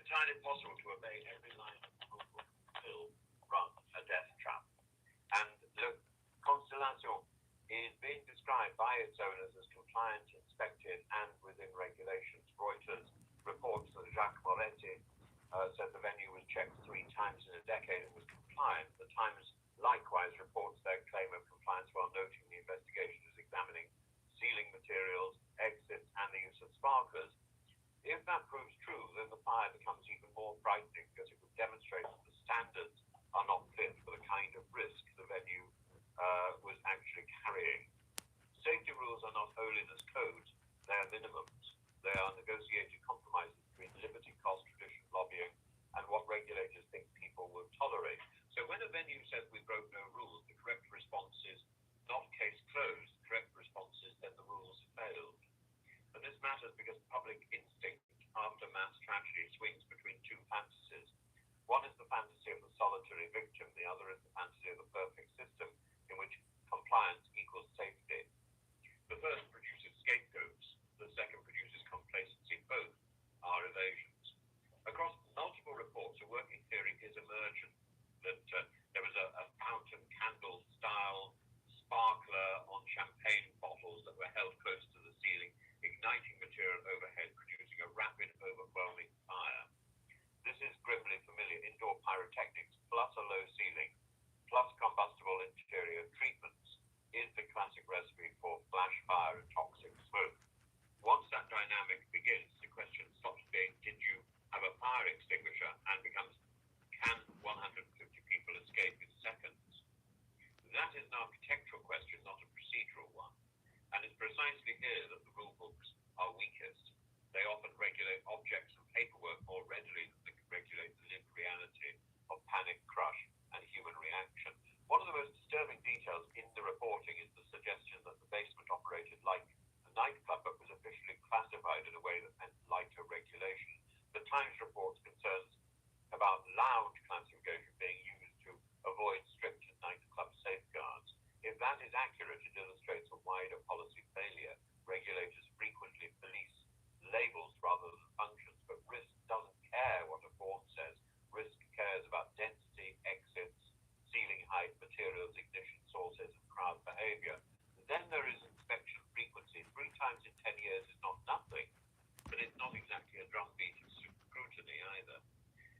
entirely possible to obey every line of the rule will run a death trap. And look, Constellation is being described by its owners as compliant, inspected, and within regulations. Reuters reports that Jacques Moretti said the venue was checked 3 times in a decade and was compliant. The Times likewise reports their claim of compliance while noting the investigation is examining ceiling materials, exits, and the use of sparklers. If that proves true, then the fire becomes even more frightening because it would demonstrate that the standards are not fit for the kind of risk the venue was actually carrying. Safety rules are not holiness codes, they are minimums. They are negotiated compromises between liberty, cost, tradition, lobbying, and what regulators think people will tolerate. So when a venue says we broke no rules, the correct response is not case closed. The correct response is then the rules failed. And this matters because public instinct after mass tragedy swings between two fantasies. One is the fantasy of the solitary victim, the other is the fantasy of the perfect system in which compliance equals safety. The first produces scapegoats, the second produces complacency. Both are evasions. Across multiple reports, a working theory is emergent that there was a fountain candle style sparkler on champagne bottles that were held close to the ceiling, igniting material overhead, producing a rapid, overwhelming fire. This is grimly familiar. Indoor pyrotechnics plus a low ceiling plus combustible interior treatments is the classic recipe for flash fire and toxic smoke. Once that dynamic begins, the question stops being, did you have a fire extinguisher, and becomes, can 150 people escape in seconds? That is an architectural question, not a procedural one. And it's precisely here that the rule books are weakest. They often regulate objects and paperwork more readily than they can regulate the lived reality of panic, crush, and human reaction. One of the most disturbing details in the reporting is the suggestion that the basement operated like a nightclub but was officially classified in a way that meant lighter regulation. The Times reports concerns about lounge classification being used to avoid strict nightclub safeguards. If that is accurate, it illustrates a wider policy failure. Regulators frequently police labels rather than functions, but risk doesn't care what a form says. Risk cares about density, exits, ceiling height, materials, ignition sources, and crowd behavior. Then there is inspection frequency. 3 times in 10 years is not nothing, but it's not exactly a drumbeat of scrutiny either.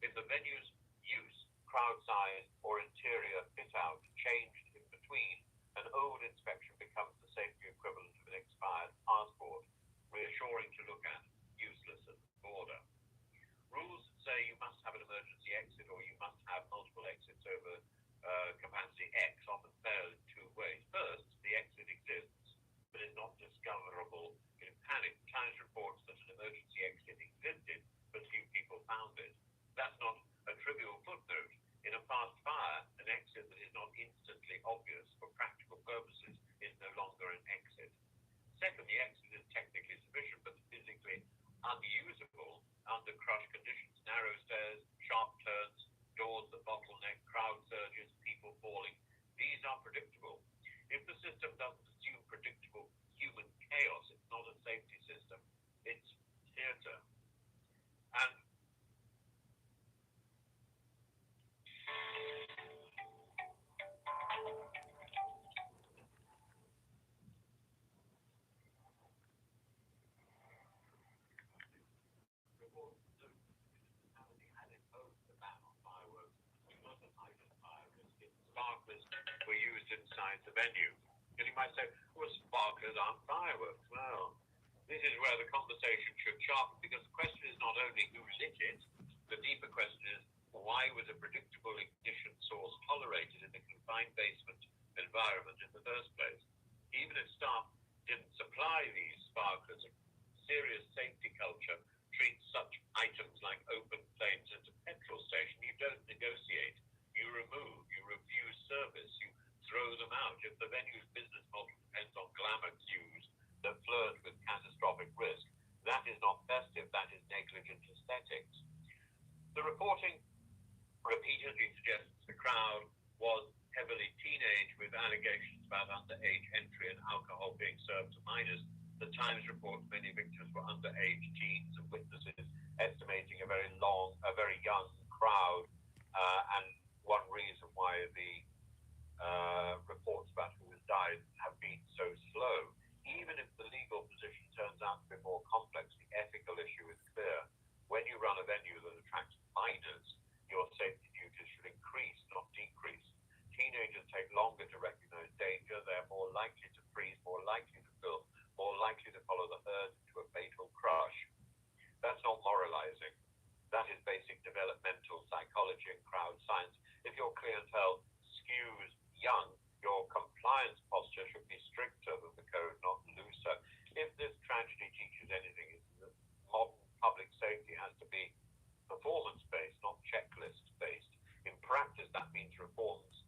If the venue's use, crowd size, or interior fit-out changed in between, an old inspection becomes the safety equivalent of an expired passport, reassuring to look at, useless at the border. Rules say you must have an emergency exit or you must have multiple exits over capacity X often fail in 2 ways. First, the exit exists, but is not discoverable in panic. Times reports that an emergency exit existed, but few people found it. That's not a trivial footnote. In a fast fire, an exit that is not instantly obvious for practical purposes is no longer an exit. Second, the exit is technically sufficient, but physically unusable under crush conditions. Narrow stairs, sharp turns, doors that bottleneck, crowd surges, people falling. These are predictable. If the system doesn't assume predictable human chaos, it's not a safety system. It's theater. And sparklers were used inside the venue. And you might say, well, sparklers aren't fireworks. Well, this is where the conversation should sharpen, because the question is not only who lit it, the deeper question is, why was a predictable ignition source tolerated in a confined basement environment in the first place? Even if staff didn't supply these sparklers, a serious safety culture treats such items like open flames at a petrol station. You don't negotiate. You remove, you refuse service, you throw them out. If the venue's business model depends on glamour cues that flirt with catastrophic risk, that is not festive, that is negligent aesthetics. The reporting repeatedly suggests the crowd was heavily teenage, with allegations about underage entry and alcohol being served to minors. The Times reports many victims were underage teens, and witnesses estimating a very young crowd, and one reason why the reports about who has died have been so slow. Even if the legal position turns out to be more complex, the ethical issue is clear. When you run a venue that attracts minors, your safety duties should increase, not decrease. Teenagers take longer to recognize danger. They're more likely to freeze, more likely to film, more likely to follow the herd into a fatal crush. That's not moralizing. That is basic developmental psychology and crowd science. If your clientele skews young, your compliance posture should be stricter than the code, not looser. If this tragedy teaches anything, it's that modern public safety has to be performance-based, not checklist-based. In practice, that means reforms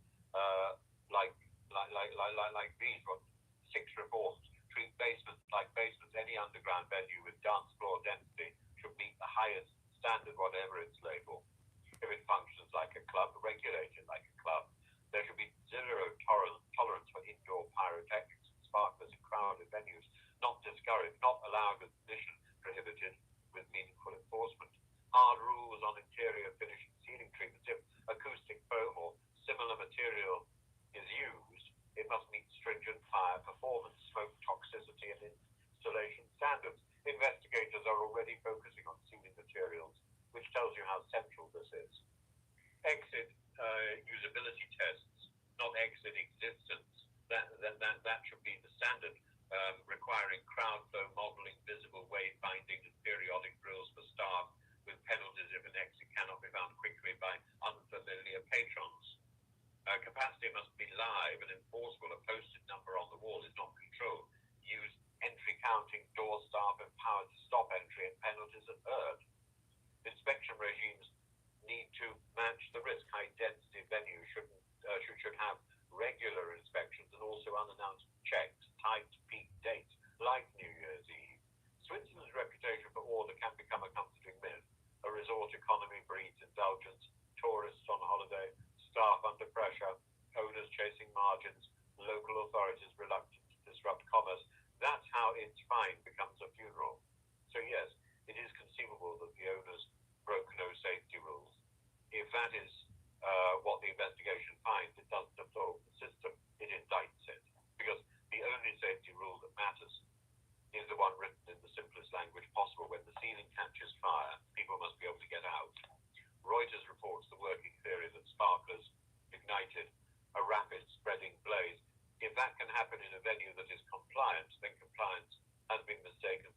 like these. What, 6 reforms? Treat basements like basements. Any underground venue with dance floor density should meet the highest standard, whatever its label. If it functions like a club, regulate it like a club. There should be zero tolerance for indoor pyrotechnics and sparklers in crowded venues, not discouraged, not allowed with permission, prohibited with meaningful enforcement. Hard rules on interior finish and ceiling treatments. If acoustic foam or similar material is used, it must meet stringent fire performance, smoke toxicity, and installation standards. Investigators are already focusing on ceiling materials, which tells you how central this is. Exit usability tests, not exit existence. That should be the standard, requiring crowd flow modeling, visible wayfinding, and periodic drills for staff, with penalties if an exit cannot be found quickly by unfamiliar patrons. Capacity must be live and enforceable. A posted number on the wall is not controlled. Use entry counting, door staff empowered to stop entry, and penalties are heard. Inspection regimes need to match the risk. High density venues should have regular inspections and also unannounced checks tied to peak dates, like New Year's Eve. Switzerland's reputation for order can become a comforting myth. A resort economy breeds indulgence, tourists on holiday, staff under pressure, owners chasing margins, local authorities reluctant to disrupt commerce. That's how its fine becomes a funeral. So yes, it is conceivable that the owners broke no safety rules. If that is what the investigation finds, it doesn't absolve the system, it indicts it. Because the only safety rule that matters is the one written in the simplest language possible. When the ceiling catches fire, people must be able to get out. Reuters reports the working theory that sparklers ignited a rapid spreading blaze. If that can happen in a venue that is compliant, then compliance has been mistaken